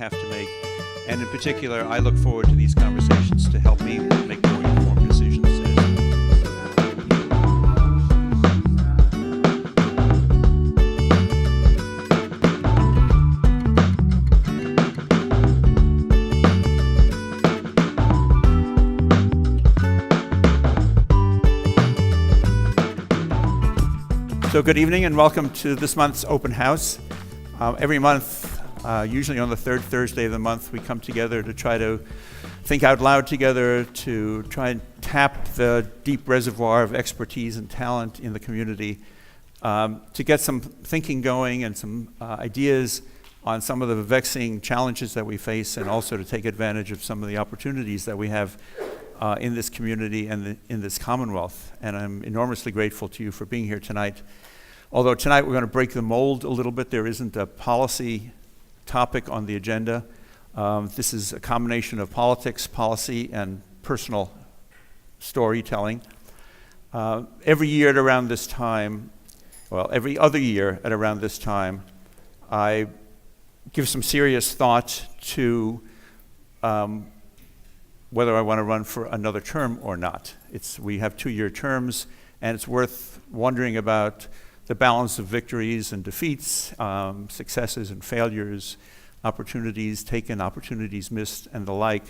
have to make. And in particular, I look forward to these conversations to help me make more informed decisions. So good evening and welcome to this month's open house. Every month, usually on the third Thursday of the month, we come together to try to think out loud together, to try and tap the deep reservoir of expertise and talent in the community, to get some thinking going and some ideas on some of the vexing challenges that we face, and also to take advantage of some of the opportunities that we have in this community and in this Commonwealth. And I'm enormously grateful to you for being here tonight. Although tonight we're going to break the mold a little bit. There isn't a policy topic on the agenda. This is a combination of politics, policy, and personal storytelling. Every year at around this time, well, every other year at around this time, I give some serious thought to whether I want to run for another term or not. We have 2-year terms, and it's worth wondering about the balance of victories and defeats, successes and failures, opportunities taken, opportunities missed, and the like.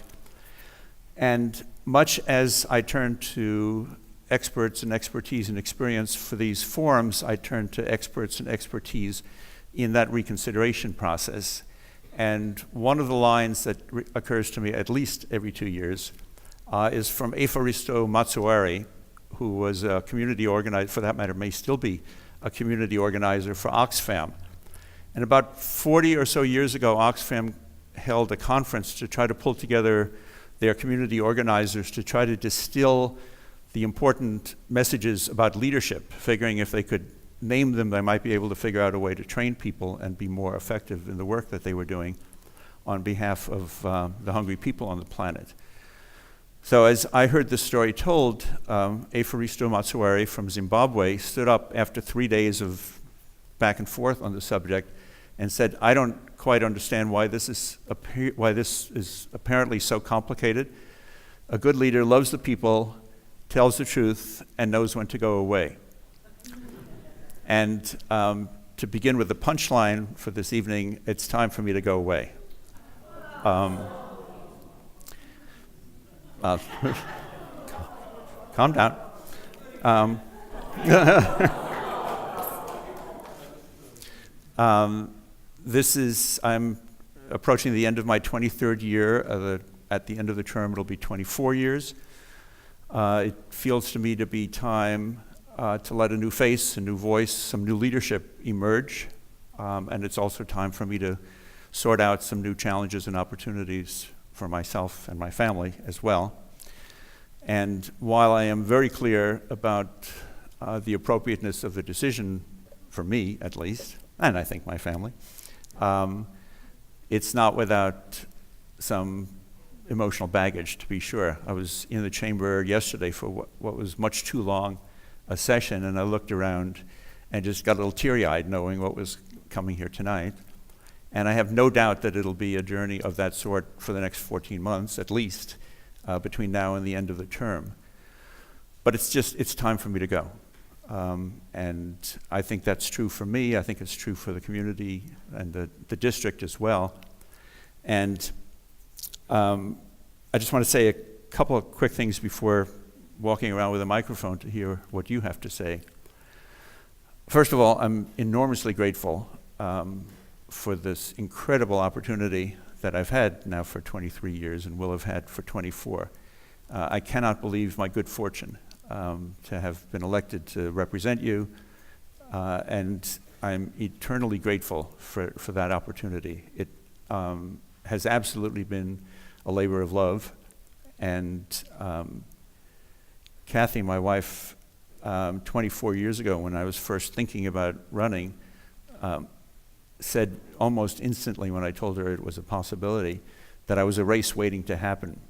And much as I turn to experts and expertise and experience for these forums, I turn to experts and expertise in that reconsideration process. And one of the lines that occurs to me at least every 2 years is from Evaristo Matsuari, who was a community organizer, for that matter may still be a community organizer for Oxfam. And about 40 or so years ago, Oxfam held a conference to try to pull together their community organizers to try to distill the important messages about leadership, figuring if they could name them, they might be able to figure out a way to train people and be more effective in the work that they were doing on behalf of the hungry people on the planet. So as I heard this story told, Evaristo Matsuari from Zimbabwe stood up after 3 days of back and forth on the subject and said, I don't quite understand why this is apparently so complicated. A good leader loves the people, tells the truth, and knows when to go away. And to begin with the punchline for this evening, it's time for me to go away. Calm down. I'm approaching the end of my 23rd year. At the end of the term, it'll be 24 years. It feels to me to be time to let a new face, a new voice, some new leadership emerge. And it's also time for me to sort out some new challenges and opportunities for myself and my family as well. And while I am very clear about the appropriateness of the decision, for me at least, and I think my family, it's not without some emotional baggage, to be sure. I was in the chamber yesterday for what was much too long a session, and I looked around and just got a little teary-eyed knowing what was coming here tonight. And I have no doubt that it'll be a journey of that sort for the next 14 months, at least, between now and the end of the term. But it's time for me to go. And I think that's true for me. I think it's true for the community and the district as well. And I just want to say a couple of quick things before walking around with a microphone to hear what you have to say. First of all, I'm enormously grateful for this incredible opportunity that I've had now for 23 years and will have had for 24. I cannot believe my good fortune to have been elected to represent you, and I'm eternally grateful for that opportunity. It has absolutely been a labor of love, and Kathy, my wife, 24 years ago when I was first thinking about running, said almost instantly when I told her it was a possibility that I was a race waiting to happen.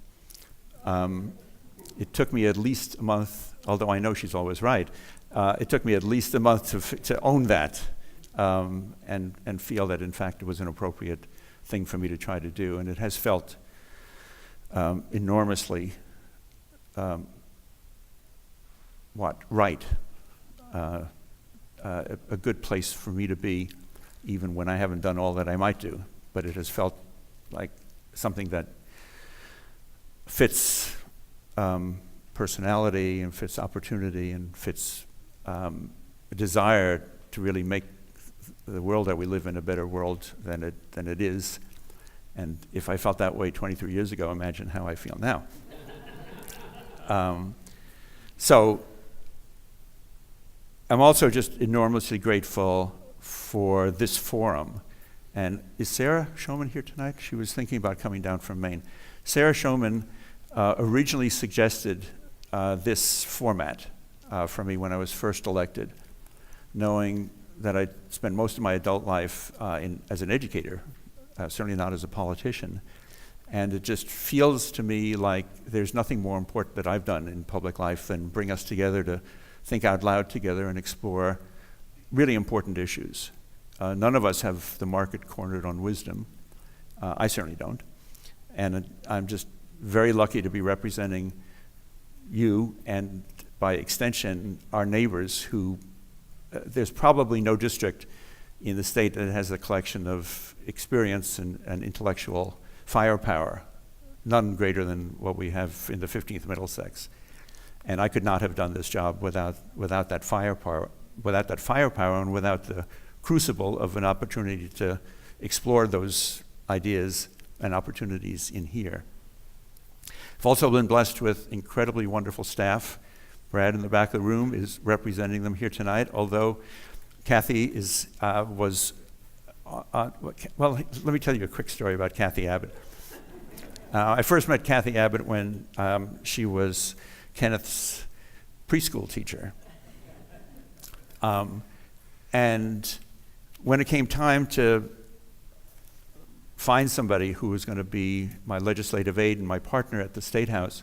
It took me at least a month, although I know she's always right, it took me at least a month to own that and feel that in fact it was an appropriate thing for me to try to do, and it has felt enormously right, a good place for me to be, even when I haven't done all that I might do. But it has felt like something that fits personality and fits opportunity and fits a desire to really make the world that we live in a better world than it is. And if I felt that way 23 years ago, imagine how I feel now. So I'm also just enormously grateful for this forum. And is Sarah Showman here tonight? She was thinking about coming down from Maine. Sarah Showman originally suggested this format for me when I was first elected, knowing that I'd spent most of my adult life as an educator, certainly not as a politician. And it just feels to me like there's nothing more important that I've done in public life than bring us together to think out loud together and explore really important issues. None of us have the market cornered on wisdom. I certainly don't. And I'm just very lucky to be representing you and, by extension, our neighbors who, there's probably no district in the state that has a collection of experience and intellectual firepower, none greater than what we have in the 15th Middlesex. And I could not have done this job without that firepower, and without the crucible of an opportunity to explore those ideas and opportunities in here. I've also been blessed with incredibly wonderful staff. Brad in the back of the room is representing them here tonight, although Kathy well, let me tell you a quick story about Kathy Abbott. I first met Kathy Abbott when she was Kenneth's preschool teacher. And when it came time to find somebody who was going to be my legislative aide and my partner at the State House,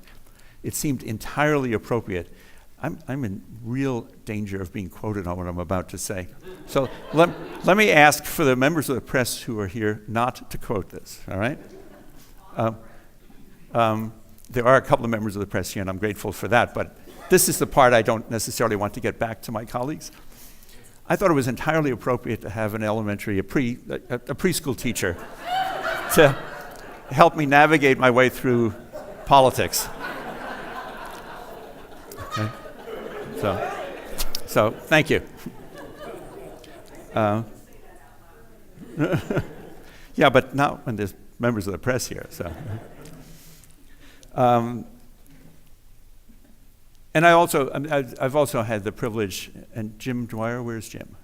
it seemed entirely appropriate. I'm in real danger of being quoted on what I'm about to say. So let me ask for the members of the press who are here not to quote this, all right? There are a couple of members of the press here, and I'm grateful for that, but this is the part I don't necessarily want to get back to my colleagues. I thought it was entirely appropriate to have an preschool teacher to help me navigate my way through politics. Okay. So thank you. Yeah, but not when there's members of the press here. So, and I've also had the privilege. And Jim Dwyer, where's Jim?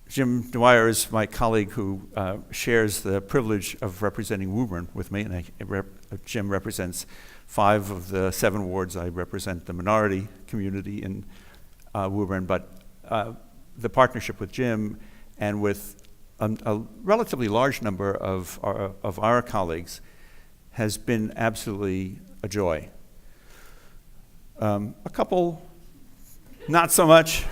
Jim Dwyer is my colleague who shares the privilege of representing Woburn with me, and Jim represents 5 of the 7 wards. I represent the minority community in Woburn, but the partnership with Jim and with a relatively large number of our colleagues has been absolutely a joy. A couple, not so much,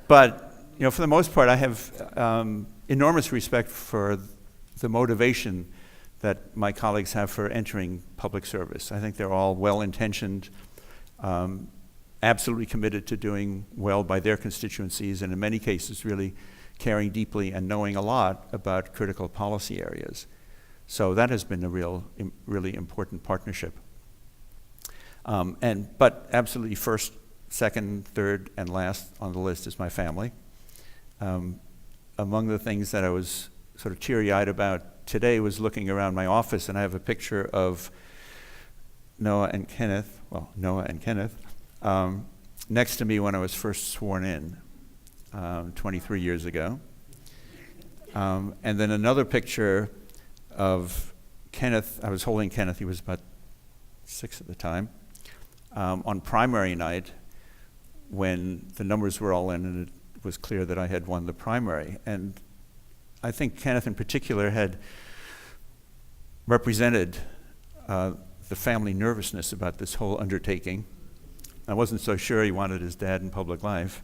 but for the most part, I have enormous respect for the motivation that my colleagues have for entering public service. I think they're all well-intentioned, absolutely committed to doing well by their constituencies, and in many cases really caring deeply and knowing a lot about critical policy areas. So that has been a really important partnership. But absolutely first, second, third, and last on the list is my family. Among the things that I was sort of teary-eyed about today was looking around my office, and I have a picture of Noah and Kenneth next to me when I was first sworn in 23 years ago. And then another picture of Kenneth. I was holding Kenneth, he was about 6 at the time, on primary night when the numbers were all in and it was clear that I had won the primary. And I think Kenneth in particular had represented the family nervousness about this whole undertaking. I wasn't so sure he wanted his dad in public life,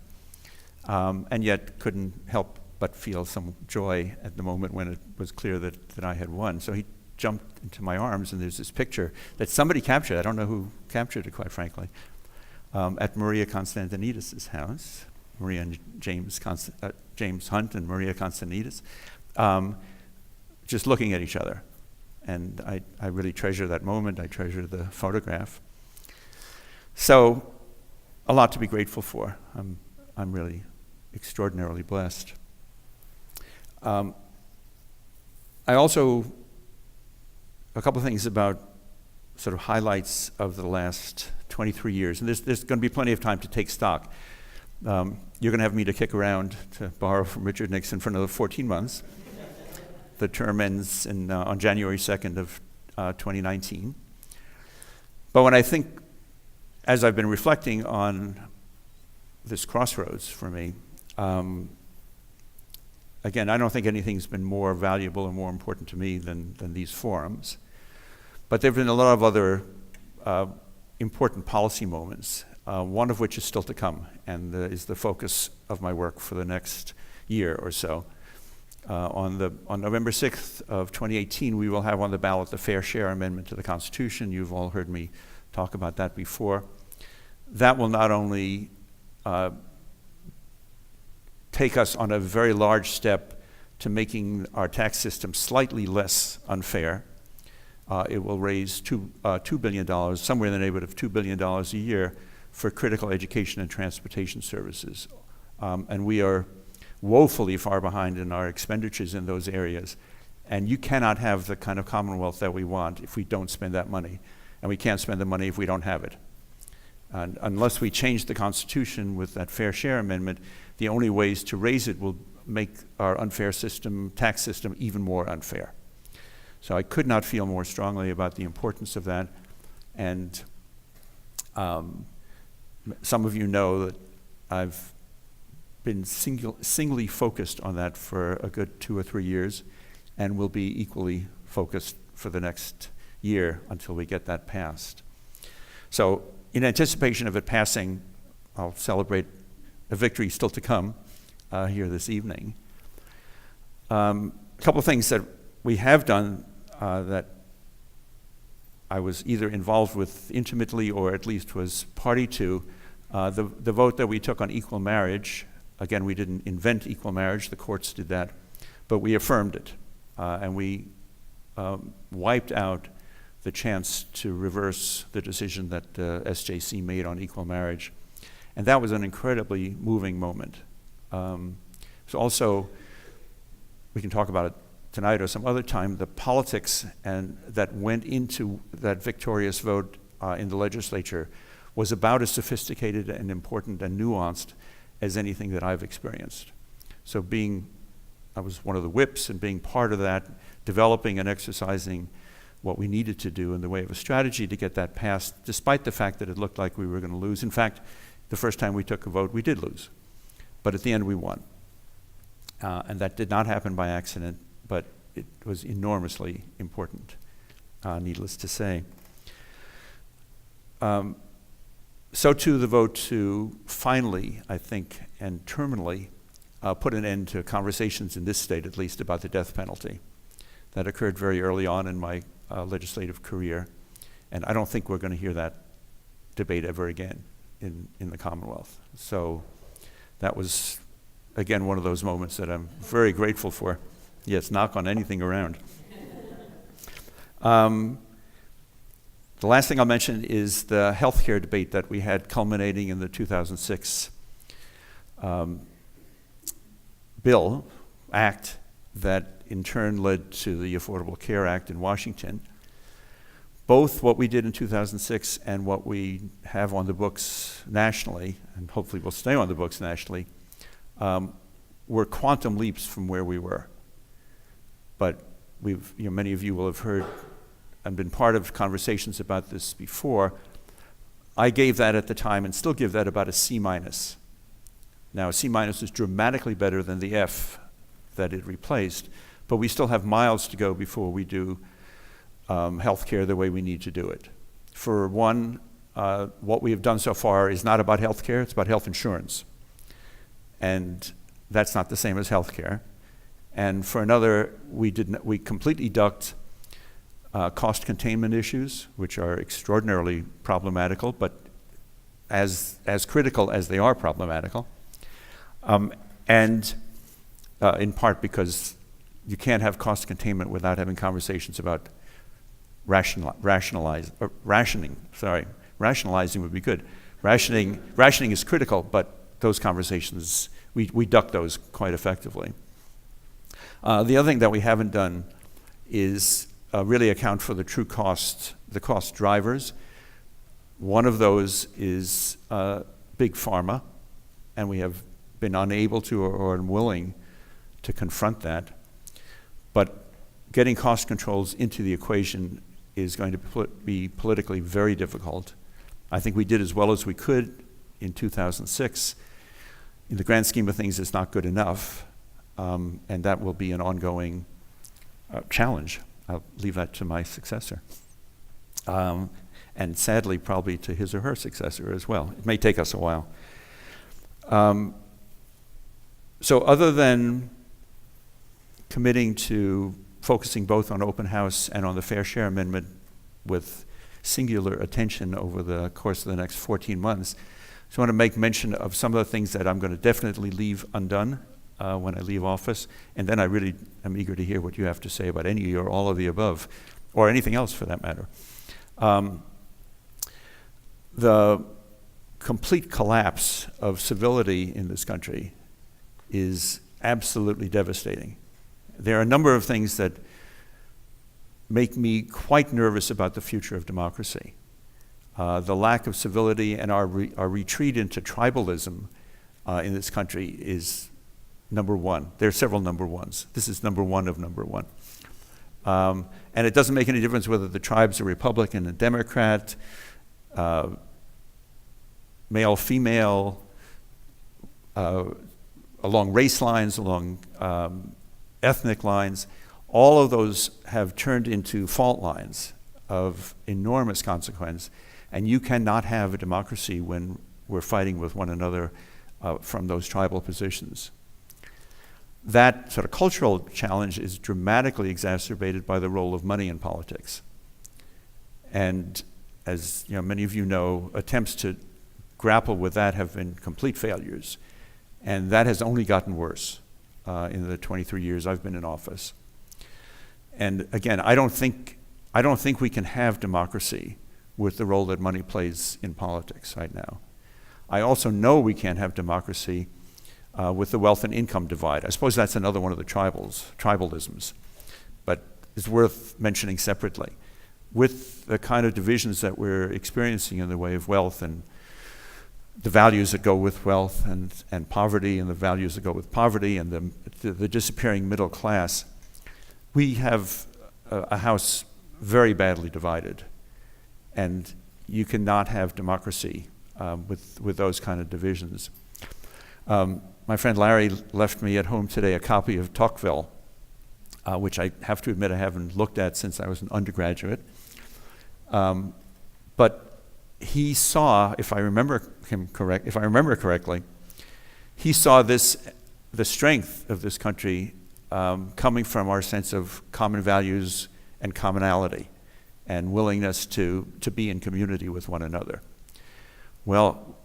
and yet couldn't help but feel some joy at the moment when it was clear that I had won. So he jumped into my arms, and there's this picture that somebody captured. I don't know who captured it, quite frankly, at Maria Constantinidis' house. Maria and James Hunt and Maria Constantinidis, just looking at each other. And I really treasure that moment. I treasure the photograph. So, a lot to be grateful for. I'm really extraordinarily blessed. I also, a couple of things about sort of highlights of the last 23 years. And there's going to be plenty of time to take stock. You're going to have me to kick around, to borrow from Richard Nixon, for another 14 months. The term ends on January 2nd of 2019. But when I think, as I've been reflecting on this crossroads for me, again, I don't think anything's been more valuable or more important to me than these forums. But there have been a lot of other important policy moments, one of which is still to come, and is the focus of my work for the next year or so. On November 6th of 2018, we will have on the ballot the Fair Share Amendment to the Constitution. You've all heard me talk about that before. That will not only take us on a very large step to making our tax system slightly less unfair. It will raise $2 billion, somewhere in the neighborhood of $2 billion a year for critical education and transportation services. And we are woefully far behind in our expenditures in those areas. And you cannot have the kind of Commonwealth that we want if we don't spend that money. And we can't spend the money if we don't have it. And unless we change the Constitution with that Fair Share Amendment, the only ways to raise it will make our unfair system, tax system, even more unfair. So I could not feel more strongly about the importance of that. And some of you know that I've been singly focused on that for a good 2 or 3 years, and will be equally focused for the next year until we get that passed. So in anticipation of it passing, I'll celebrate a victory still to come here this evening. A couple of things that we have done that I was either involved with intimately or at least was party to. The vote that we took on equal marriage, again, we didn't invent equal marriage, the courts did that, but we affirmed it. And we wiped out the chance to reverse the decision that SJC made on equal marriage. And that was an incredibly moving moment. So also, we can talk about it tonight or some other time, the politics that went into that victorious vote in the legislature was about as sophisticated and important and nuanced as anything that I've experienced. So I was one of the whips, and being part of that, developing and exercising what we needed to do in the way of a strategy to get that passed, despite the fact that it looked like we were going to lose. In fact, the first time we took a vote, we did lose. But at the end, we won. And that did not happen by accident, but it was enormously important, needless to say. So too the vote to finally, I think, and terminally, put an end to conversations in this state, at least, about the death penalty. That occurred very early on in my legislative career, and I don't think we're going to hear that debate ever again in the Commonwealth. So that was, again, one of those moments that I'm very grateful for. Yes, knock on anything around. The last thing I'll mention is the healthcare debate that we had culminating in the 2006 act that in turn led to the Affordable Care Act in Washington. Both what we did in 2006 and what we have on the books nationally, and hopefully will stay on the books nationally, were quantum leaps from where we were. But many of you will have heard and been part of conversations about this before. I gave that at the time and still give that about a C-. Now, a C- is dramatically better than the F that it replaced, but we still have miles to go before we do healthcare the way we need to do it. For one, what we have done so far is not about healthcare, it's about health insurance. And That's not the same as healthcare. And for another, we completely ducked cost containment issues, which are extraordinarily problematical, but as critical as they are problematical. And in part because you can't have cost containment without having conversations about rationalizing would be good. Rationing is critical, but those conversations, we duck those quite effectively. The other thing that we haven't done is really account for the true cost, the cost drivers. One of those is big pharma, and we have been unable to or unwilling to confront that. But getting cost controls into the equation is going to be politically very difficult. I think we did as well as we could in 2006. In the grand scheme of things, it's not good enough, and that will be an ongoing challenge. I'll leave that to my successor. And sadly, probably to his or her successor as well. It may take us a while. So other than committing to focusing both on open house and on the Fair Share Amendment with singular attention over the course of the next 14 months, I just want to make mention of some of the things that I'm going to definitely leave undone when I leave office, and then I really am eager to hear what you have to say about any or all of the above, or anything else for that matter. The complete collapse of civility in this country is absolutely devastating. There are a number of things that make me quite nervous about the future of democracy. The lack of civility and our retreat into tribalism in this country is number one. There are several number ones. This is number one of number one. And it doesn't make any difference whether the tribes are Republican and Democrat, male, female, along race lines, along ethnic lines. All of those have turned into fault lines of enormous consequence, and you cannot have a democracy when we're fighting with one another from those tribal positions. That sort of cultural challenge is dramatically exacerbated by the role of money in politics. And as many of you know, attempts to grapple with that have been complete failures. And that has only gotten worse in the 23 years I've been in office. And again, I don't think we can have democracy with the role that money plays in politics right now. I also know we can't have democracy with the wealth and income divide. I suppose that's another one of the tribalisms, but it's worth mentioning separately. With the kind of divisions that we're experiencing in the way of wealth and the values that go with wealth and poverty and the values that go with poverty and the disappearing middle class, we have a house very badly divided. And you cannot have democracy with those kind of divisions. My friend Larry left me at home today a copy of Tocqueville, which I have to admit I haven't looked at since I was an undergraduate. But he saw, if I remember correctly, he saw the strength of this country coming from our sense of common values and commonality and willingness to be in community with one another. Well,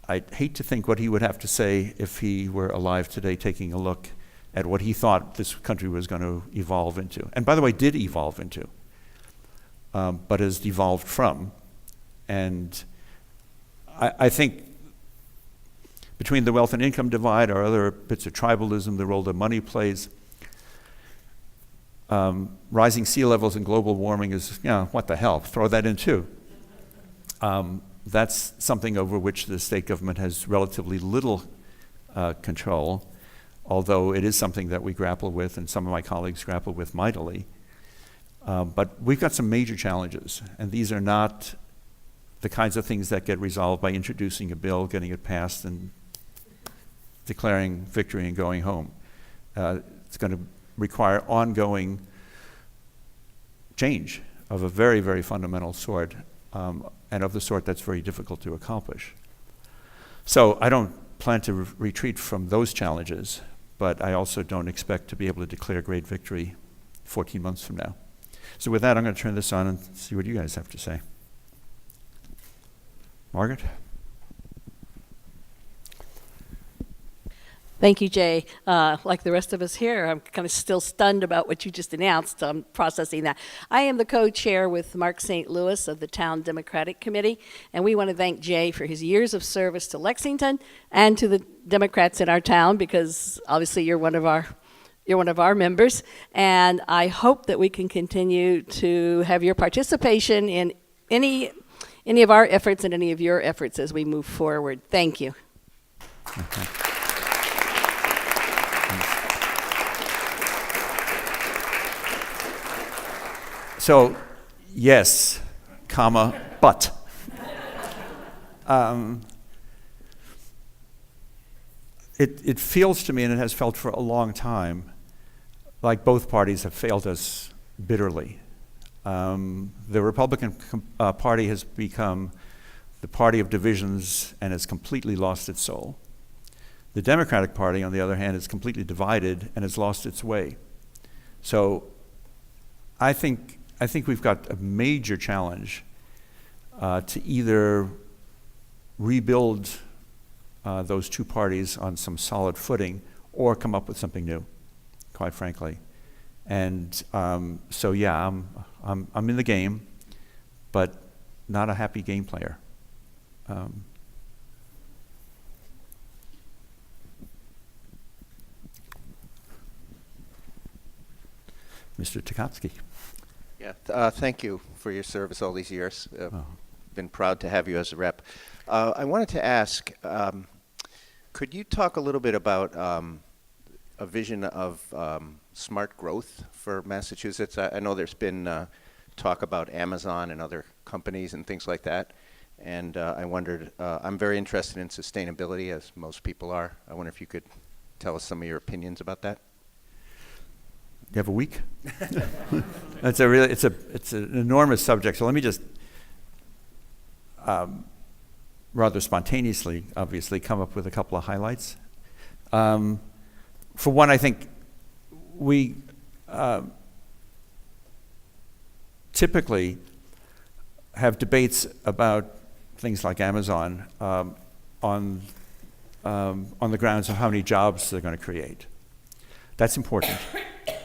I'd hate to think what he would have to say if he were alive today, taking a look at what he thought this country was going to evolve into. And by the way, did evolve into, but has devolved from. And I think between the wealth and income divide, or other bits of tribalism, the role that money plays, rising sea levels and global warming is, what the hell, throw that in too. That's something over which the state government has relatively little control, although it is something that we grapple with and some of my colleagues grapple with mightily. But we've got some major challenges, and these are not the kinds of things that get resolved by introducing a bill, getting it passed, and declaring victory and going home. It's going to require ongoing change of a very, very fundamental sort, and of the sort that's very difficult to accomplish. So I don't plan to retreat from those challenges, but I also don't expect to be able to declare great victory 14 months from now. So with that, I'm going to turn this on and see what you guys have to say. Margaret? Thank you, Jay. Like the rest of us here, I'm kind of still stunned about what you just announced. I'm processing that. I am the co-chair with Mark St. Louis of the Town Democratic Committee, and we want to thank Jay for his years of service to Lexington and to the Democrats in our town, because obviously you're one of our members, and I hope that we can continue to have your participation in any of our efforts and any of your efforts as we move forward. Thank you. Okay. So, yes, comma, but. It feels to me, and it has felt for a long time, like both parties have failed us bitterly. The Republican Party has become the party of divisions and has completely lost its soul. The Democratic Party, on the other hand, is completely divided and has lost its way. So I think we've got a major challenge to either rebuild those two parties on some solid footing or come up with something new, quite frankly. And so yeah, I'm in the game, but not a happy game player. Mr. Tchaikovsky. Yeah, thank you for your service all these years. Been proud to have you as a rep. I wanted to ask, could you talk a little bit about a vision of smart growth for Massachusetts? I know there's been talk about Amazon and other companies and things like that. And I wondered, I'm very interested in sustainability, as most people are. I wonder if you could tell us some of your opinions about that. You have a week? It's an enormous subject. So let me just rather spontaneously, obviously, come up with a couple of highlights. For one, I think we typically have debates about things like Amazon on the grounds of how many jobs they're going to create. That's important,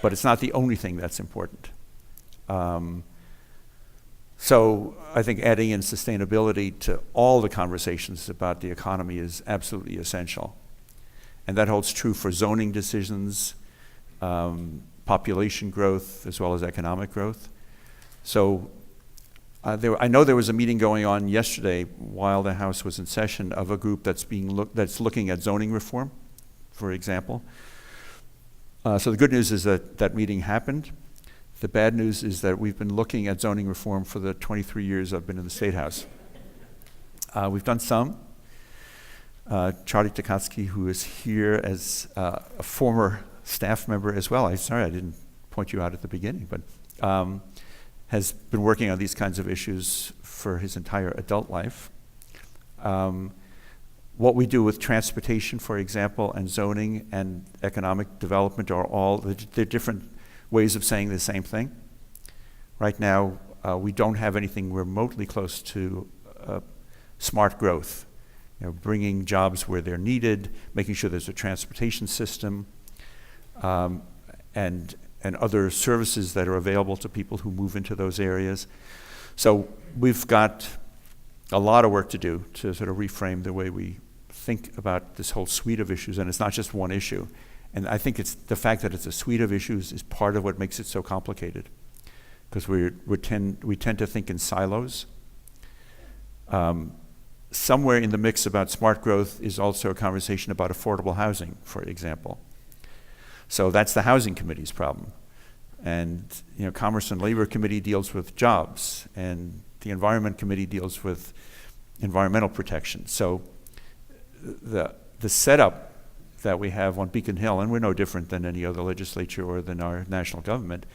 but it's not the only thing that's important. So I think adding in sustainability to all the conversations about the economy is absolutely essential. And that holds true for zoning decisions, population growth, as well as economic growth. So I know there was a meeting going on yesterday while the House was in session of a group that's looking at zoning reform, for example. So the good news is that meeting happened. The bad news is that we've been looking at zoning reform for the 23 years I've been in the State House. We've done some. Charlie Tchaikovsky, who is here as a former staff member as well, sorry I didn't point you out at the beginning, but has been working on these kinds of issues for his entire adult life. What we do with transportation, for example, and zoning and economic development are all they're different ways of saying the same thing. Right now, we don't have anything remotely close to smart growth. Bringing jobs where they're needed, making sure there's a transportation system, and other services that are available to people who move into those areas. So we've got a lot of work to do to sort of reframe the way we think about this whole suite of issues, and it's not just one issue. And I think it's the fact that it's a suite of issues is part of what makes it so complicated, because we tend to think in silos. Somewhere in the mix about smart growth is also a conversation about affordable housing, for example. So that's the Housing Committee's problem. And Commerce and Labor Committee deals with jobs, and the Environment Committee deals with environmental protection. So the setup that we have on Beacon Hill, and we're no different than any other legislature or than our national government,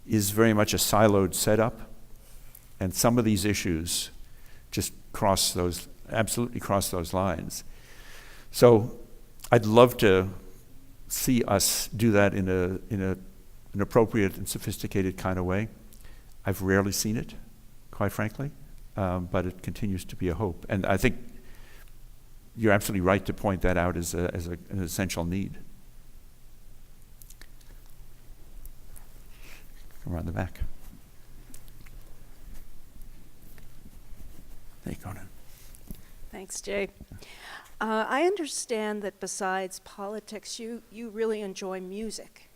is very much a siloed setup. And some of these issues just absolutely cross those lines. So I'd love to see us do that in an appropriate and sophisticated kind of way. I've rarely seen it, quite frankly, but it continues to be a hope. And I think you're absolutely right to point that out as an essential need. Around the back. There you go, Conan. Thanks, Jay. I understand that besides politics, you really enjoy music.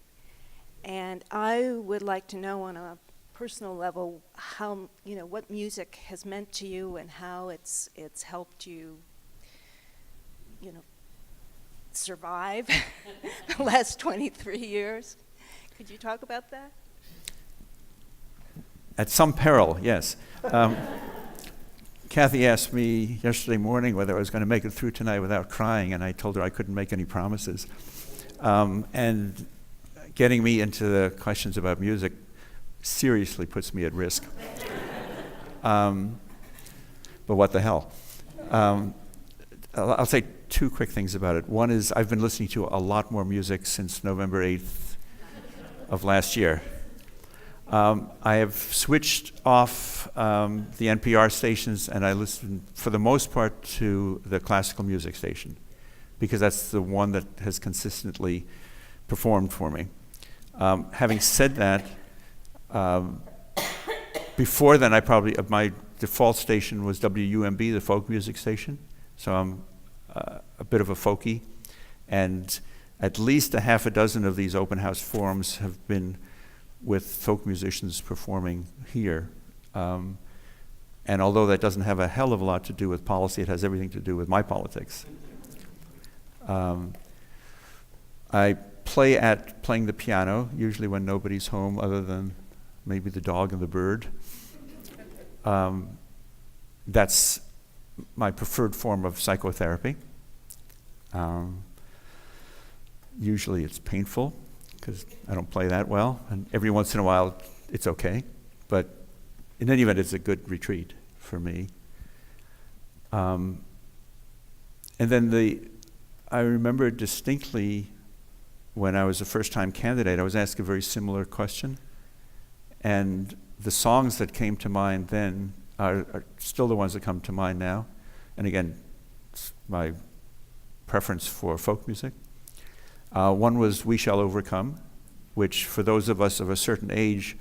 And I would like to know on a personal level how, what music has meant to you and how it's helped you, survive the last 23 years. Could you talk about that? At some peril, yes. Kathy asked me yesterday morning whether I was going to make it through tonight without crying, and I told her I couldn't make any promises. And getting me into the questions about music seriously puts me at risk. But what the hell? I'll say two quick things about it. One is I've been listening to a lot more music since November 8th of last year. I have switched off the NPR stations, and I listen, for the most part, to the classical music station, because that's the one that has consistently performed for me. Having said that, before then, my default station was WUMB, the folk music station, so I'm a bit of a folkie, and at least a half a dozen of these open house forums have been with folk musicians performing here. And although that doesn't have a hell of a lot to do with policy, it has everything to do with my politics. I playing the piano, usually when nobody's home other than maybe the dog and the bird. That's my preferred form of psychotherapy. Usually it's painful, because I don't play that well, and every once in a while it's okay, but in any event, it's a good retreat for me. And then I remember distinctly when I was a first-time candidate, I was asked a very similar question, and the songs that came to mind then are still the ones that come to mind now. And again, it's my preference for folk music. One was We Shall Overcome, which for those of us of a certain age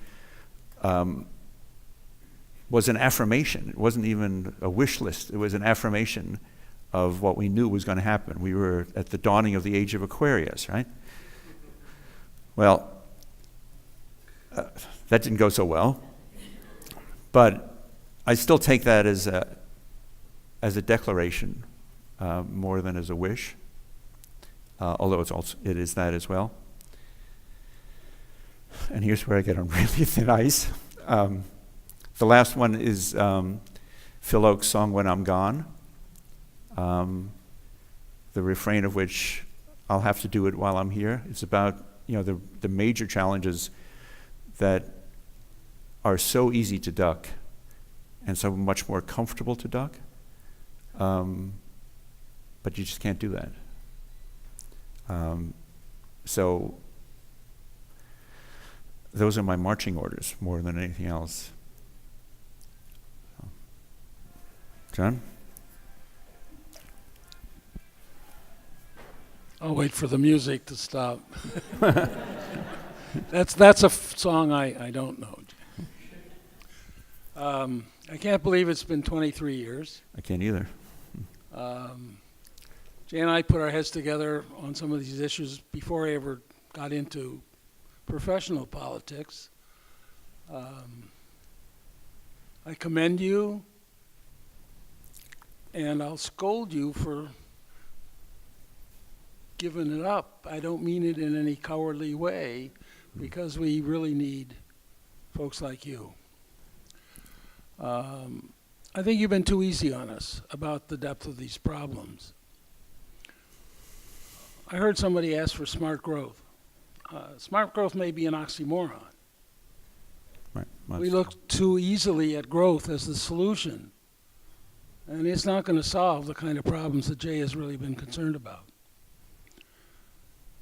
was an affirmation. It wasn't even a wish list. It was an affirmation of what we knew was going to happen. We were at the dawning of the age of Aquarius, right? Well, that didn't go so well. But I still take that as a declaration more than as a wish. Although it is that as well. And here's where I get on really thin ice. The last one is Phil Oak's song When I'm Gone, the refrain of which, I'll have to do it while I'm here. It's about the major challenges that are so easy to duck and so much more comfortable to duck, but you just can't do that. So those are my marching orders more than anything else. John? I'll wait for the music to stop. That's a song I don't know. I can't believe it's been 23 years. I can't either. Jay and I put our heads together on some of these issues before I ever got into professional politics. I commend you, and I'll scold you for giving it up. I don't mean it in any cowardly way, because we really need folks like you. I think you've been too easy on us about the depth of these problems. I heard somebody ask for smart growth. Smart growth may be an oxymoron. Right. We look too easily at growth as the solution And it's not going to solve the kind of problems that Jay has really been concerned about.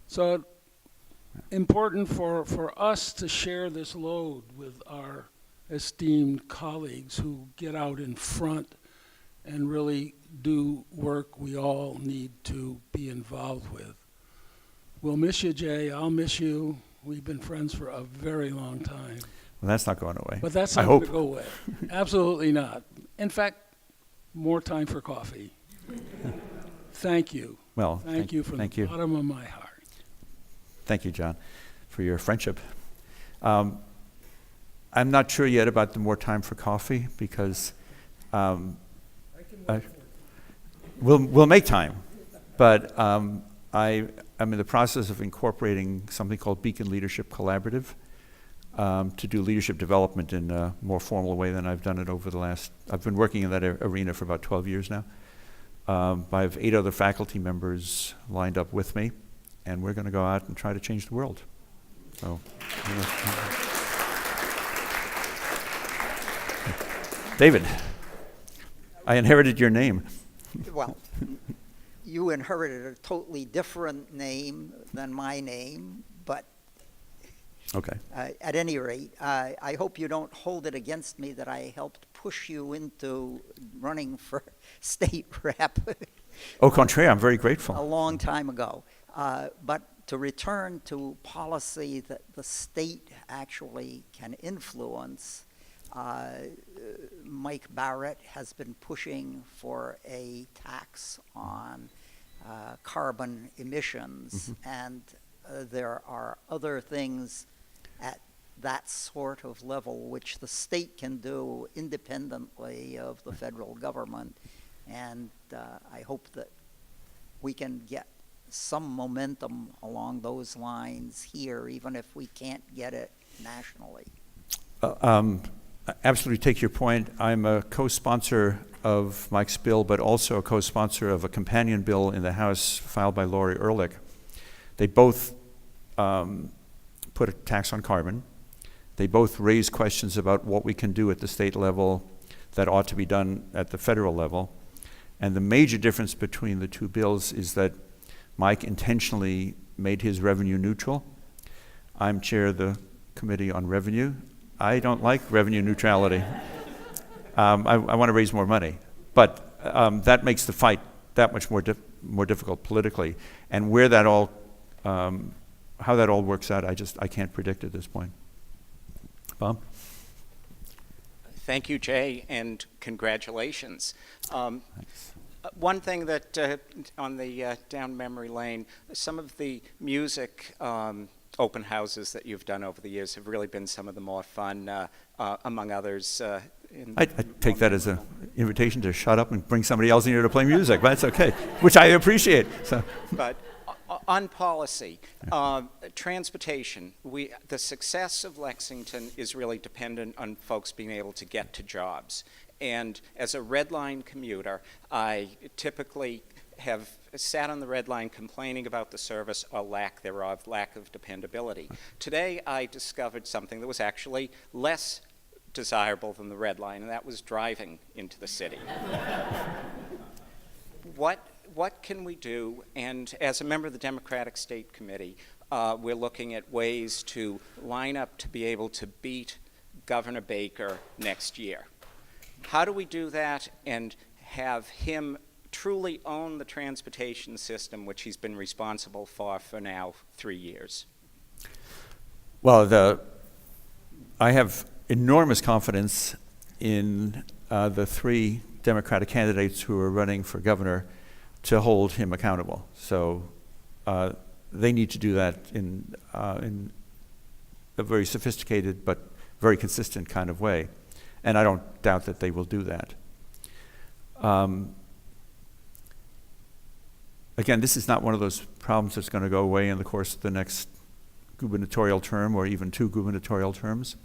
So important for us to share this load with our esteemed colleagues who get out in front and really do work we all need to be involved with. We'll miss you, Jay. I'll miss you. We've been friends for a very long time. Well, that's not going away. But that's I not going hope. to go away. Absolutely not. In fact, more time for coffee. Thank you. Well, Thank you from the bottom of my heart. Thank you, John, for your friendship. I'm not sure yet about the more time for coffee because we'll make time. But I'm in the process of incorporating something called Beacon Leadership Collaborative to do leadership development in a more formal way than I've done it over the last, I've been working in that arena for about 12 years now. I have 8 other faculty members lined up with me, and we're going to go out and try to change the world. So, David, I inherited your name. Well, you inherited a totally different name than my name, but Okay. at any rate, I hope you don't hold it against me that I helped push you into running for state rep Au contraire, I'm very a grateful. long time ago. But to return to policy that the state actually can influence, Mike Barrett has been pushing for a tax on carbon emissions, and there are other things at that sort of level which the state can do independently of the federal government, and I hope that we can get some momentum along those lines here, even if we can't get it nationally. I absolutely take your point. I'm a co-sponsor of Mike's bill, but also a co-sponsor of a companion bill in the House filed by Lori Ehrlich. They both put a tax on carbon. They both raise questions about what we can do at the state level that ought to be done at the federal level. And the major difference between the two bills is that Mike intentionally made his revenue neutral. I'm chair of the Committee on Revenue. I don't like revenue neutrality. I want to raise more money. But that makes the fight that much more difficult politically. And where that all, how that all works out, I can't predict at this point. Bob? Thank you, Jay, and congratulations. One thing that on the down memory lane, some of the music open houses that you've done over the years have really been some of the more fun, among others. I take that as an invitation to shut up and bring somebody else in here to play music, but that's okay, which I appreciate. So. But on policy, transportation, the success of Lexington is really dependent on folks being able to get to jobs. And as a red line commuter, I typically have sat on the red line complaining about the service or lack thereof, lack of dependability. Today, I discovered something that was actually less desirable than the red line, and that was driving into the city. What can we do? And as a member of the Democratic State Committee, we're looking at ways to line up to be able to beat Governor Baker next year. How do we do that and have him truly own the transportation system, which he's been responsible for now 3 years? Well, I have enormous confidence in the 3 Democratic candidates who are running for governor to hold him accountable. So they need to do that in a very sophisticated but very consistent kind of way. And I don't doubt that they will do that. Again, this is not one of those problems that's going to go away in the course of the next gubernatorial term or even 2 gubernatorial terms.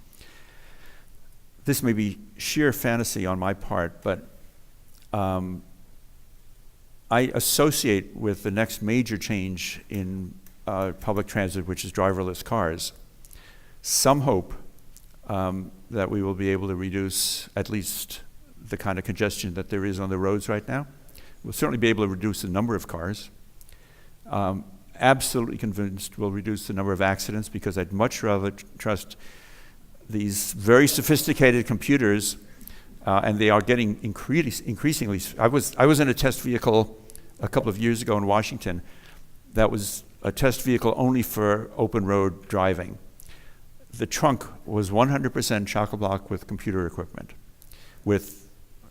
This may be sheer fantasy on my part, but I associate with the next major change in public transit, which is driverless cars, some hope that we will be able to reduce at least the kind of congestion that there is on the roads right now. We'll certainly be able to reduce the number of cars. Absolutely convinced we'll reduce the number of accidents, because I'd much rather trust these very sophisticated computers, and they are getting increasingly. I was in a test vehicle a couple of years ago in Washington. That was a test vehicle only for open road driving. The trunk was 100% chock-a-block with computer equipment, with,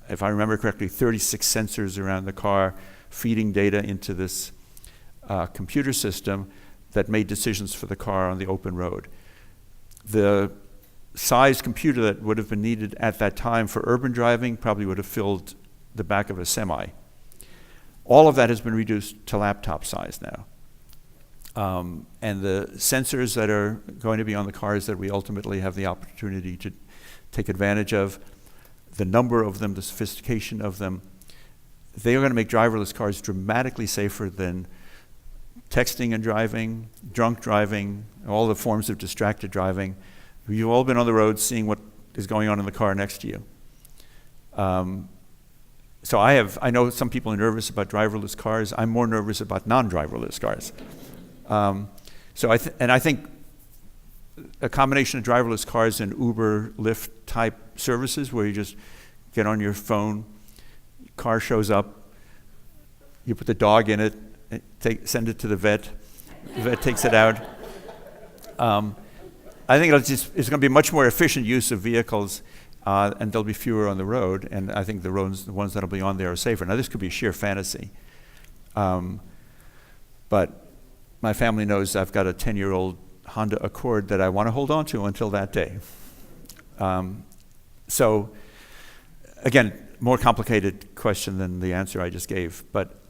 if I remember correctly, 36 sensors around the car feeding data into this computer system that made decisions for the car on the open road. The size computer that would have been needed at that time for urban driving probably would have filled the back of a semi. All of that has been reduced to laptop size now. And the sensors that are going to be on the cars that we ultimately have the opportunity to take advantage of, the number of them, the sophistication of them, they are going to make driverless cars dramatically safer than texting and driving, drunk driving, all the forms of distracted driving. You've all been on the road seeing what is going on in the car next to you. So I know some people are nervous about driverless cars. I'm more nervous about non-driverless cars. I think a combination of driverless cars and Uber, Lyft type services, where you just get on your phone, car shows up, you put the dog in it, send it to the vet takes it out. I think it's going to be a much more efficient use of vehicles, and there'll be fewer on the road, and I think the ones that'll be on there are safer. Now, this could be sheer fantasy, but my family knows I've got a 10-year-old Honda Accord that I want to hold on to until that day. So, again, more complicated question than the answer I just gave, but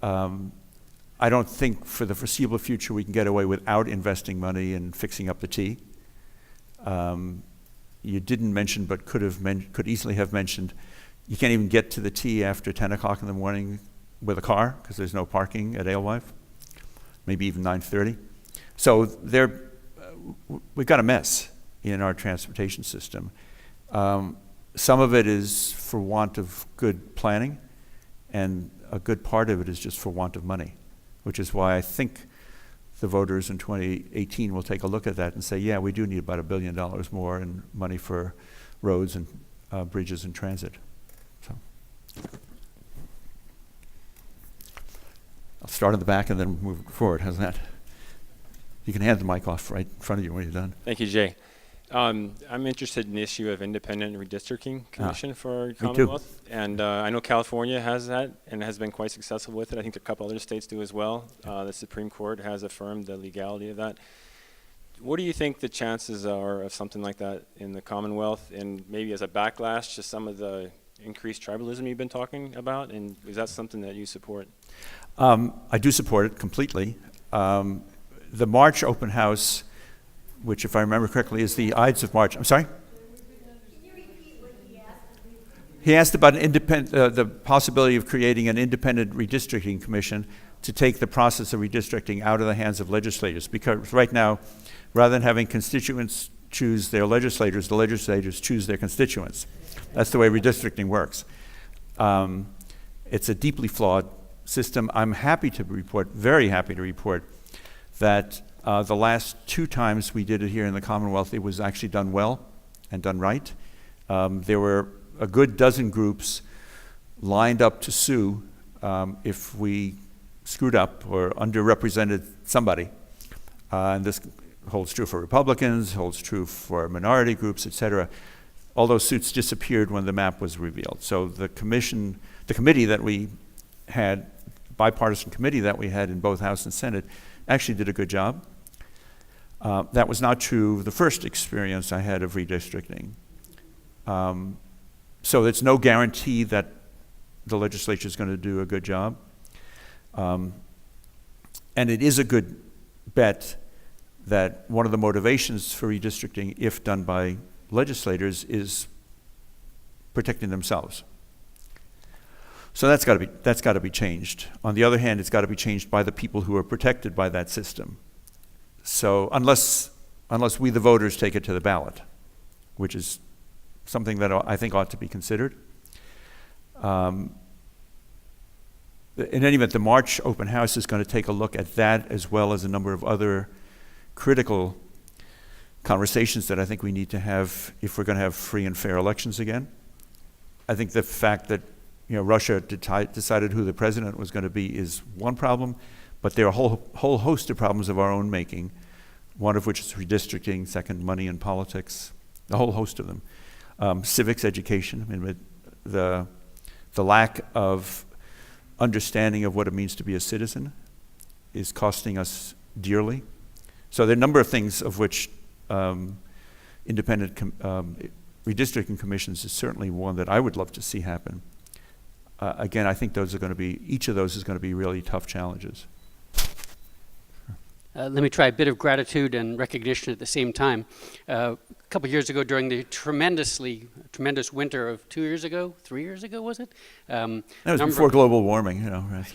I don't think for the foreseeable future we can get away without investing money in fixing up the T. You didn't mention, but could easily have mentioned, you can't even get to the T after 10 o'clock in the morning with a car, because there's no parking at Alewife, maybe even 9:30. So we've got a mess in our transportation system. Some of it is for want of good planning, and a good part of it is just for want of money, which is why I think the voters in 2018 will take a look at that and say, yeah, we do need about $1 billion more in money for roads and bridges and transit. So I'll start in the back and then move forward. How's that? You can hand the mic off right in front of you when you're done. Thank you, Jay. I'm interested in the issue of independent redistricting commission for me Commonwealth. And I know California has that and has been quite successful with it. I think a couple other states do as well. The Supreme Court has affirmed the legality of that. What do you think the chances are of something like that in the Commonwealth, and maybe as a backlash to some of the increased tribalism you've been talking about? And is that something that you support? I do support it completely. The March open house, which, if I remember correctly, is the Ides of March. I'm sorry? Can you repeat what he asked? He asked about the possibility of creating an independent redistricting commission to take the process of redistricting out of the hands of legislators. Because right now, rather than having constituents choose their legislators, the legislators choose their constituents. That's the way redistricting works. It's a deeply flawed system. I'm happy to report, very happy to report, that the last 2 times we did it here in the Commonwealth, it was actually done well and done right. There were a good dozen groups lined up to sue if we screwed up or underrepresented somebody. And this holds true for Republicans, holds true for minority groups, et cetera. All those suits disappeared when the map was revealed. So the committee that we had, bipartisan committee that we had in both House and Senate, actually did a good job. That was not true the first experience I had of redistricting. So there's no guarantee that the legislature is going to do a good job. And it is a good bet that one of the motivations for redistricting, if done by legislators, is protecting themselves. So that's got to be changed. On the other hand, it's got to be changed by the people who are protected by that system. So unless we, the voters, take it to the ballot, which is something that I think ought to be considered, In any event, the March open house is going to take a look at that as well as a number of other critical conversations that I think we need to have if we're going to have free and fair elections again. I think the fact that Russia decided who the president was going to be is one problem, but there are a whole host of problems of our own making, one of which is redistricting, second, money in politics, a whole host of them. Civics education, I mean, the lack of understanding of what it means to be a citizen is costing us dearly. So there are a number of things of which independent redistricting commissions is certainly one that I would love to see happen. Again, I think those are going to be, each of those is going to be really tough challenges. Let me try a bit of gratitude and recognition at the same time. A couple years ago, during the tremendous winter of 2 years ago, 3 years ago, was it? That was before global warming, right?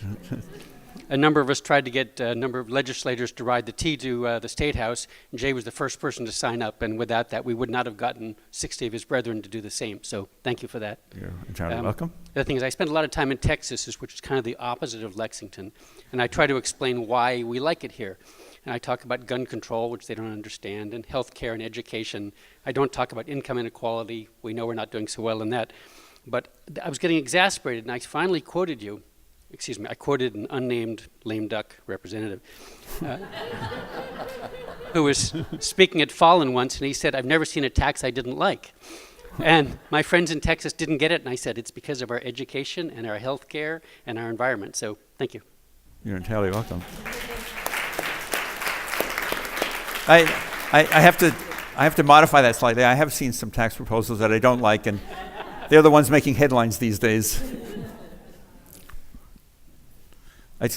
A number of us tried to get a number of legislators to ride the T to the State House, and Jay was the first person to sign up, and without that, we would not have gotten 60 of his brethren to do the same. So thank you for that. You're entirely welcome. The other thing is I spent a lot of time in Texas, which is kind of the opposite of Lexington, and I try to explain why we like it here. And I talk about gun control, which they don't understand, and health care and education. I don't talk about income inequality. We know we're not doing so well in that. But I was getting exasperated, and I finally quoted you. Excuse me, I quoted an unnamed lame duck representative who was speaking at Fallen once, and he said, "I've never seen a tax I didn't like." And my friends in Texas didn't get it, and I said, it's because of our education and our health care and our environment. So thank you. You're entirely welcome. I have to modify that slightly. I have seen some tax proposals that I don't like, and they're the ones making headlines these days.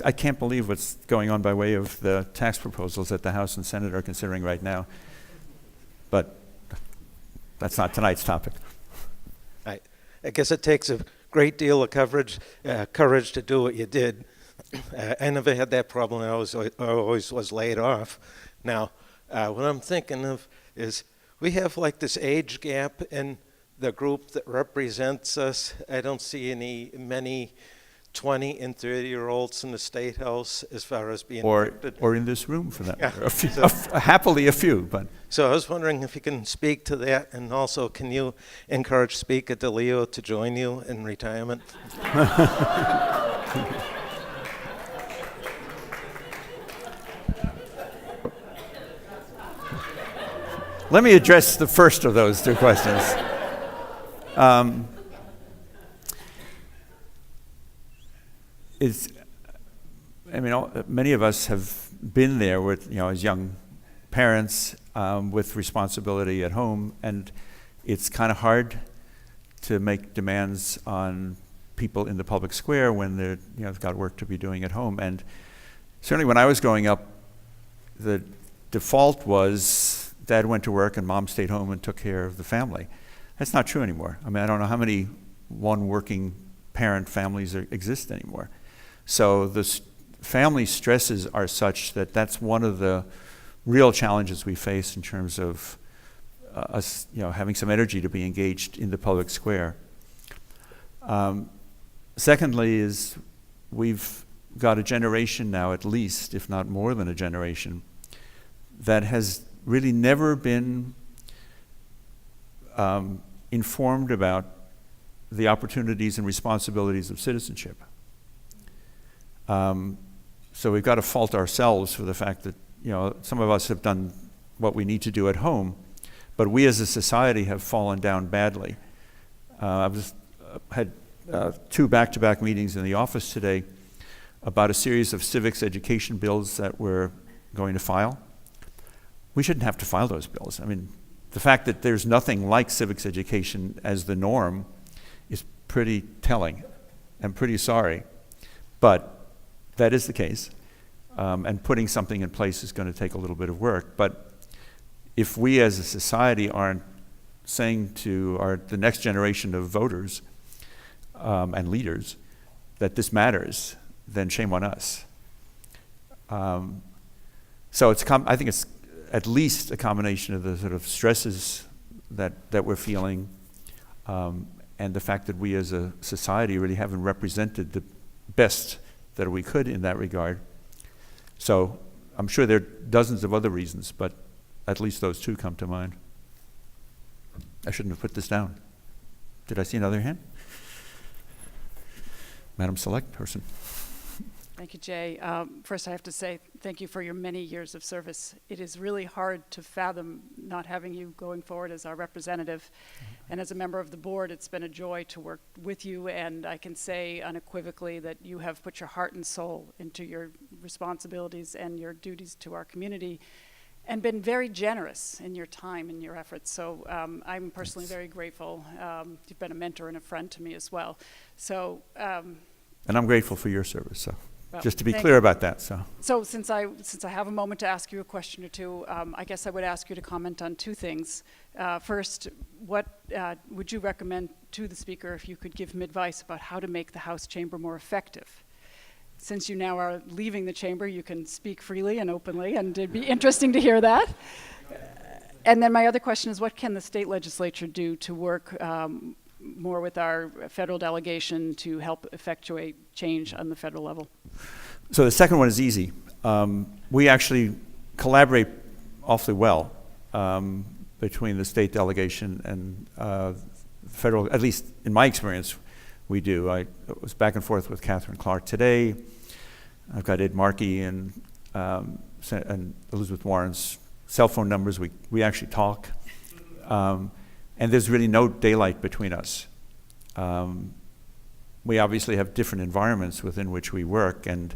I can't believe what's going on by way of the tax proposals that the House and Senate are considering right now. But that's not tonight's topic. I guess it takes a great deal of courage to do what you did. I never had that problem. I always was laid off. Now, what I'm thinking of is we have like this age gap in the group that represents us. I don't see many 20 and 30-year-olds in the State House as far as being elected. Or in this room for that matter. So, happily a few, but. So I was wondering if you can speak to that, and also can you encourage Speaker DeLeo to join you in retirement? Let me address the first of those two questions. Many of us have been there with, as young parents with responsibility at home, and it's kind of hard to make demands on people in the public square when they've got work to be doing at home. And certainly when I was growing up, the default was Dad went to work and Mom stayed home and took care of the family. That's not true anymore. I don't know how many one working parent families exist anymore. So the family stresses are such that that's one of the real challenges we face in terms of us, having some energy to be engaged in the public square. Secondly is we've got a generation now, at least, if not more than a generation, that has really never been informed about the opportunities and responsibilities of citizenship. So we've got to fault ourselves for the fact that some of us have done what we need to do at home, but we as a society have fallen down badly. I had 2 back-to-back meetings in the office today about a series of civics education bills that we're going to file. We shouldn't have to file those bills. The fact that there's nothing like civics education as the norm is pretty telling. I'm pretty sorry, but that is the case. And putting something in place is going to take a little bit of work. But if we as a society aren't saying to the next generation of voters and leaders that this matters, then shame on us. So I think it's at least a combination of the sort of stresses that we're feeling, and the fact that we as a society really haven't represented the best that we could in that regard. So I'm sure there are dozens of other reasons, but at least those two come to mind. I shouldn't have put this down. Did I see another hand? Madam Select Person. Thank you, Jay. First, I have to say thank you for your many years of service. It is really hard to fathom not having you going forward as our representative. And as a member of the board, it's been a joy to work with you, and I can say unequivocally that you have put your heart and soul into your responsibilities and your duties to our community, and been very generous in your time and your efforts. So I'm personally very grateful. You've been a mentor and a friend to me as well. So. And I'm grateful for your service, so. Well, just to be clear about that, so. So since I have a moment to ask you a question or two, I guess I would ask you to comment on two things. First, what would you recommend to the speaker if you could give him advice about how to make the House chamber more effective? Since you now are leaving the chamber, you can speak freely and openly, and it'd be interesting to hear that. And then my other question is, what can the state legislature do to work more with our federal delegation to help effectuate change on the federal level? So the second one is easy. We actually collaborate awfully well between the state delegation and federal, at least in my experience, we do. I was back and forth with Catherine Clark today. I've got Ed Markey and Elizabeth Warren's cell phone numbers. We actually talk. And there's really no daylight between us. We obviously have different environments within which we work, and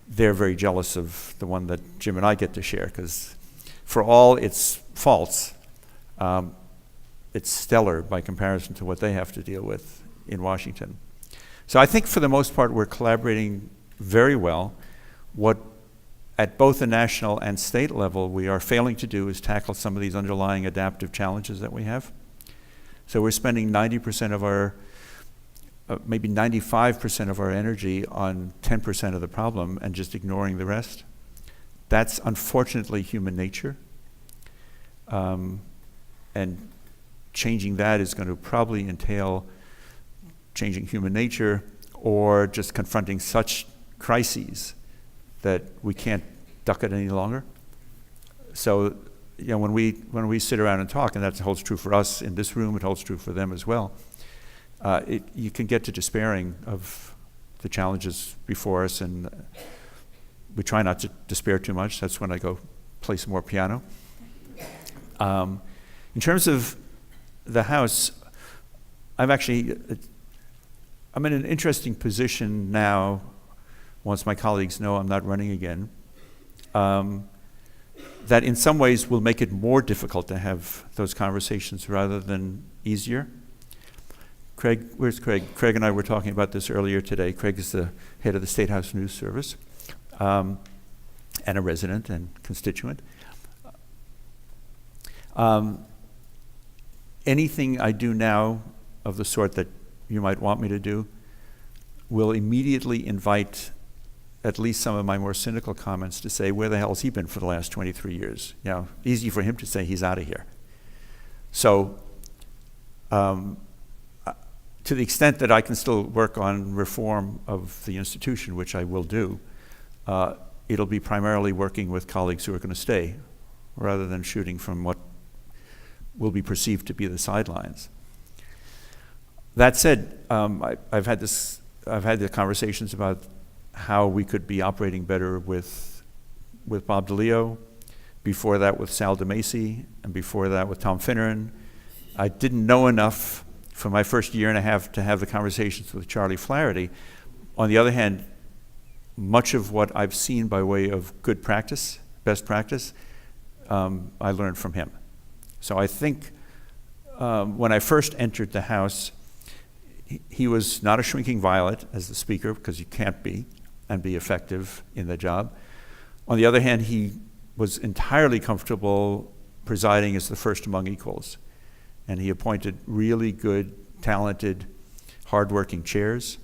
they're very jealous of the one that Jim and I get to share, because for all its faults, it's stellar by comparison to what they have to deal with in Washington. So I think for the most part we're collaborating very well. What at both the national and state level we are failing to do is tackle some of these underlying adaptive challenges that we have. So we're spending 90% of our, maybe 95% of our energy on 10% of the problem and just ignoring the rest. That's unfortunately human nature. And changing that is going to probably entail changing human nature or just confronting such crises that we can't duck it any longer. So, you know, when we sit around and talk, and that holds true for us in this room, it holds true for them as well, you can get to despairing of the challenges before us, and we try not to despair too much. That's when I go play some more piano. In terms of the House, I'm in an interesting position now, once my colleagues know I'm not running again, that in some ways will make it more difficult to have those conversations rather than easier. Craig, where's Craig? Craig and I were talking about this earlier today. Craig is the head of the State House News Service, and a resident and constituent. Anything I do now of the sort that you might want me to do will immediately invite at least some of my more cynical comments to say, where the hell has he been for the last 23 years? You know, easy for him to say he's out of here. So to the extent that I can still work on reform of the institution, which I will do, it'll be primarily working with colleagues who are going to stay rather than shooting from what will be perceived to be the sidelines. That said, I've had the conversations about how we could be operating better with Bob DeLeo, before that with Sal DeMacy, and before that with Tom Finneran. I didn't know enough for my first year and a half to have the conversations with Charlie Flaherty. On the other hand, much of what I've seen by way of good practice, best practice, I learned from him. So I think when I first entered the House, he was not a shrinking violet as the Speaker, because you can't be and be effective in the job. On the other hand, he was entirely comfortable presiding as the first among equals. And he appointed really good, talented, hardworking chairs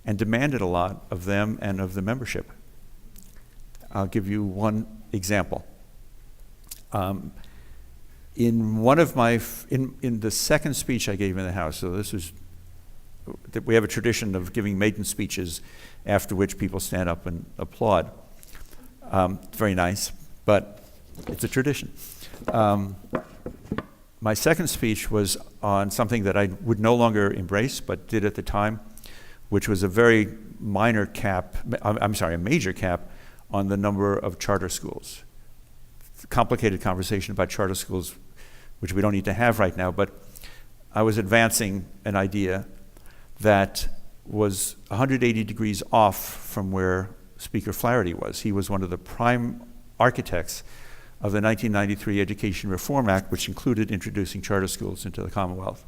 and demanded a lot of them and of the membership. I'll give you one example. In one of my, in the second speech I gave in the House, so this was we have a tradition of giving maiden speeches after which people stand up and applaud. It's very nice, but it's a tradition. My second speech was on something that I would no longer embrace, but did at the time, which was a very minor cap, a major cap on the number of charter schools. It's a complicated conversation about charter schools, which we don't need to have right now, but I was advancing an idea that was 180 degrees off from where Speaker Flaherty was. He was one of the prime architects of the 1993 Education Reform Act, which included introducing charter schools into the Commonwealth.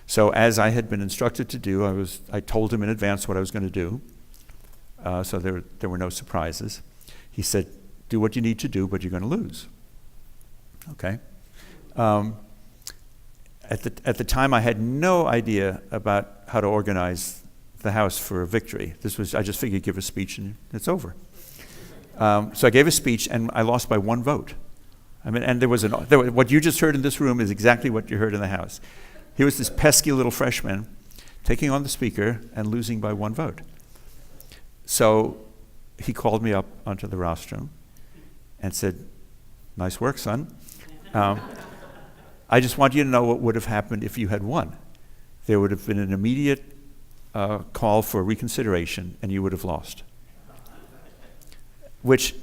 So as I had been instructed to do, I told him in advance what I was going to do, so there were no surprises. He said, do what you need to do, but you're going to lose. Okay. At the time, I had no idea about how to organize the House for a victory. I just figured give a speech and it's over. So I gave a speech and I lost by 1 vote. I mean, and what you just heard in this room is exactly what you heard in the House. He was this pesky little freshman taking on the speaker and losing by 1 vote. So he called me up onto the rostrum and said, nice work, son. I just want you to know what would have happened if you had won. There would have been an immediate call for reconsideration and you would have lost. Which,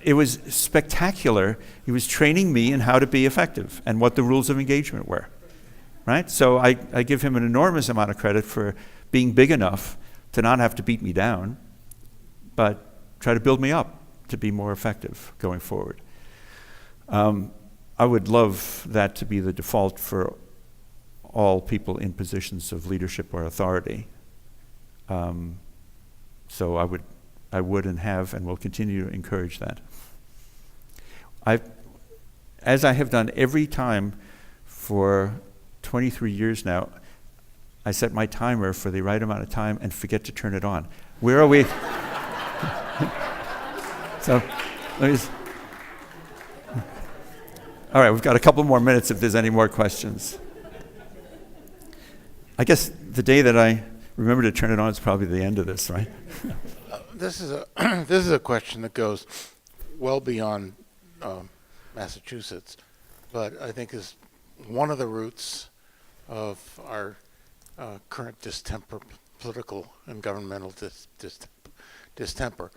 it was spectacular. He was training me in how to be effective and what the rules of engagement were, right? So I give him an enormous amount of credit for being big enough to not have to beat me down, but try to build me up to be more effective going forward. I would love that to be the default for all people in positions of leadership or authority. So I would and have and will continue to encourage that. As I have done every time for 23 years now, I set my timer for the right amount of time and forget to turn it on. Where are we? So, all right, we've got a couple more minutes if there's any more questions. I guess the day that I remember to turn it on is probably the end of this, right? This is a question that goes well beyond Massachusetts, but I think is one of the roots of our current distemper, political and governmental distemper,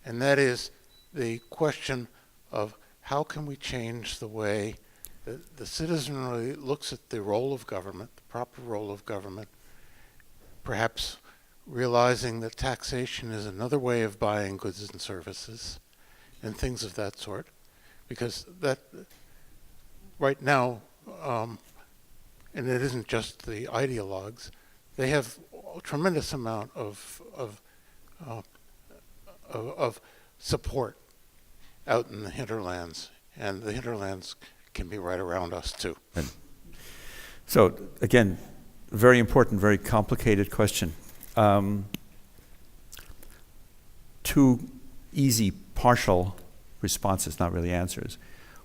and that is the question of how can we change the way the citizenry looks at the role of government, the proper role of government, perhaps realizing that taxation is another way of buying goods and services and things of that sort, because that right now, and it isn't just the ideologues, they have a tremendous amount of support out in the hinterlands, and the hinterlands can be right around us too. So again, very important, very complicated question. 2 easy partial responses, not really answers.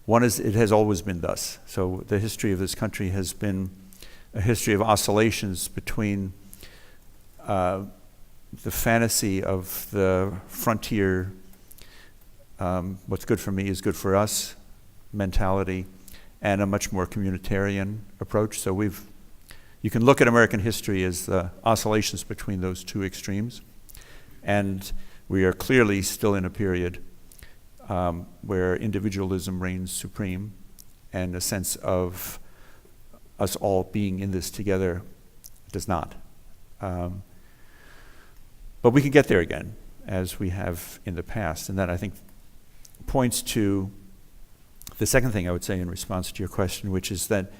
One is it has always been thus. So the history of this country has been a history of oscillations between the fantasy of the frontier, what's good for me is good for us mentality, and a much more communitarian approach. So you can look at American history as the oscillations between those 2 extremes. And we are clearly still in a period where individualism reigns supreme and a sense of us all being in this together does not. But we can get there again, as we have in the past. And that, I think, points to the second thing I would say in response to your question, which is that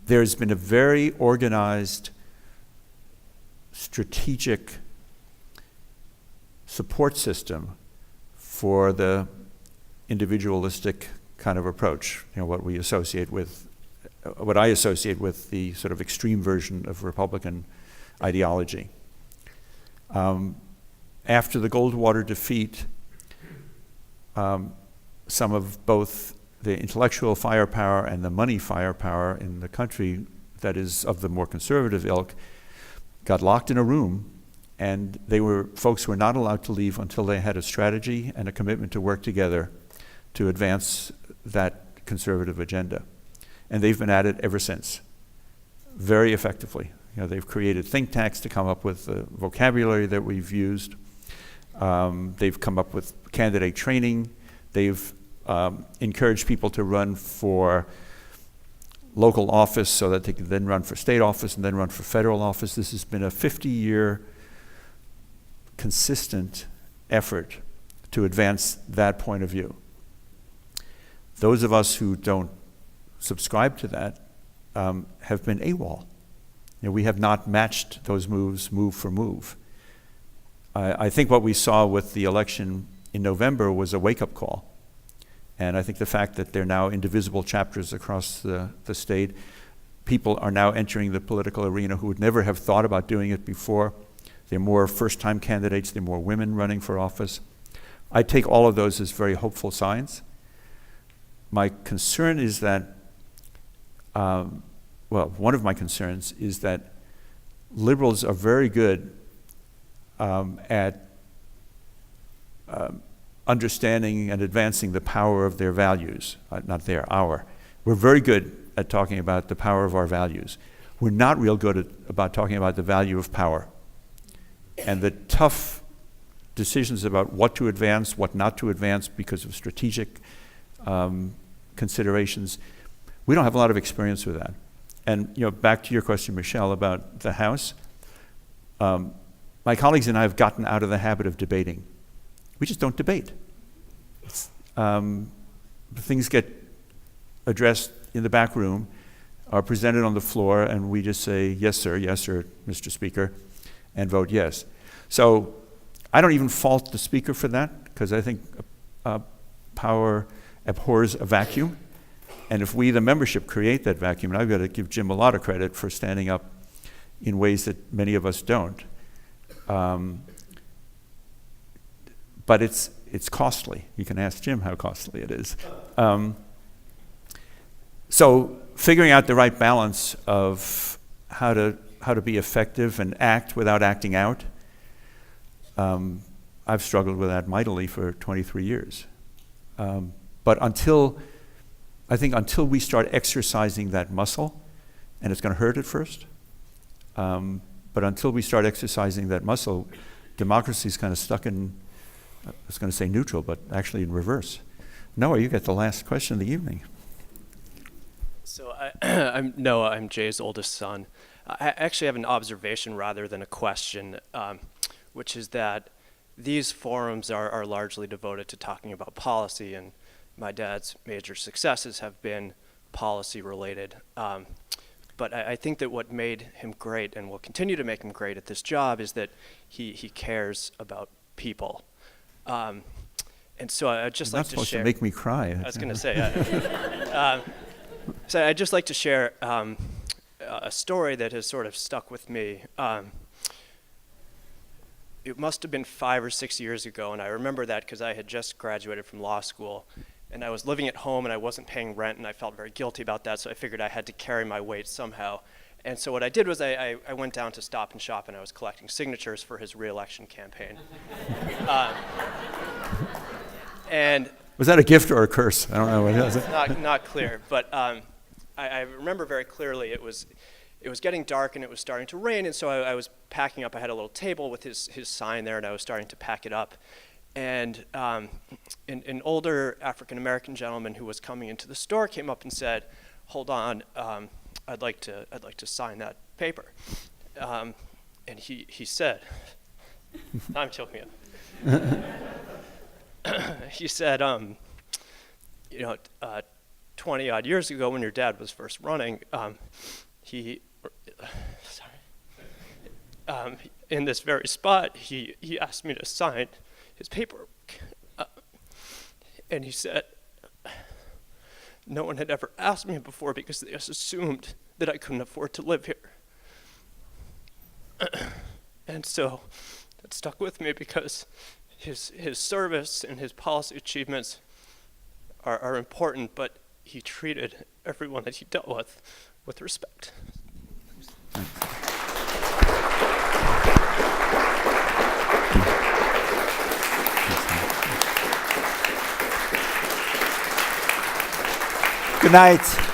there's been a very organized, strategic support system for the individualistic kind of approach, what I associate with the sort of extreme version of Republican ideology. After the Goldwater defeat, some of both the intellectual firepower and the money firepower in the country that is of the more conservative ilk, got locked in a room, and they were folks who were not allowed to leave until they had a strategy and a commitment to work together to advance that conservative agenda. And they've been at it ever since, very effectively. You know, they've created think tanks to come up with the vocabulary that we've used. They've come up with candidate training. They've encouraged people to run for local office so that they can then run for state office and then run for federal office. This has been a 50-year consistent effort to advance that point of view. Those of us who don't subscribe to that have been AWOL. You know, we have not matched those moves move for move. I think what we saw with the election in November was a wake-up call. And I think the fact that there are now indivisible chapters across the state, people are now entering the political arena who would never have thought about doing it before. There are more first-time candidates, there are more women running for office. I take all of those as very hopeful signs. My concern is that, one of my concerns is that liberals are very good at understanding and advancing the power of their values, our. We're very good at talking about the power of our values. We're not real good about talking about the value of power. And the tough decisions about what to advance, what not to advance because of strategic considerations, we don't have a lot of experience with that. And you know, back to your question, Michelle, about the House, my colleagues and I have gotten out of the habit of debating. We just don't debate. Things get addressed in the back room, are presented on the floor, and we just say, yes, sir, Mr. Speaker, and vote yes. So I don't even fault the Speaker for that, because I think power abhors a vacuum. And if we, the membership, create that vacuum, and I've got to give Jim a lot of credit for standing up in ways that many of us don't. But it's costly. You can ask Jim how costly it is. So figuring out the right balance of how to be effective and act without acting out, I've struggled with that mightily for 23 years. But until we start exercising that muscle, and it's going to hurt at first, but until we start exercising that muscle, democracy is kind of stuck in, I was going to say neutral, but actually in reverse. Noah, you get the last question of the evening. So I'm Noah, I'm Jay's oldest son. I actually have an observation rather than a question, which is that these forums are largely devoted to talking about policy, and my dad's major successes have been policy related. But I think that what made him great and will continue to make him great at this job is that he cares about people. And so I'd just like to share. Not supposed to make me cry. I was going to say. So I'd just like to share a story that has sort of stuck with me. It must have been 5 or 6 years ago, and I remember that because I had just graduated from law school, and I was living at home and I wasn't paying rent, and I felt very guilty about that, so I figured I had to carry my weight somehow. And so what I did was I went down to Stop and Shop, and I was collecting signatures for his re-election campaign. And was that a gift or a curse? I don't know what it is. Not clear, but I remember very clearly it was getting dark and it was starting to rain, and so I was packing up. I had a little table with his sign there, and I was starting to pack it up. And an older African-American gentleman who was coming into the store came up and said, "Hold on, I'd like to sign that paper." And he said, "I'm choking up." He said, 20 odd years ago when your dad was first running, in this very spot, he asked me to sign his paperwork. And he said, no one had ever asked me before because they just assumed that I couldn't afford to live here. And so that stuck with me because his service and his policy achievements are important, but he treated everyone that he dealt with respect. night.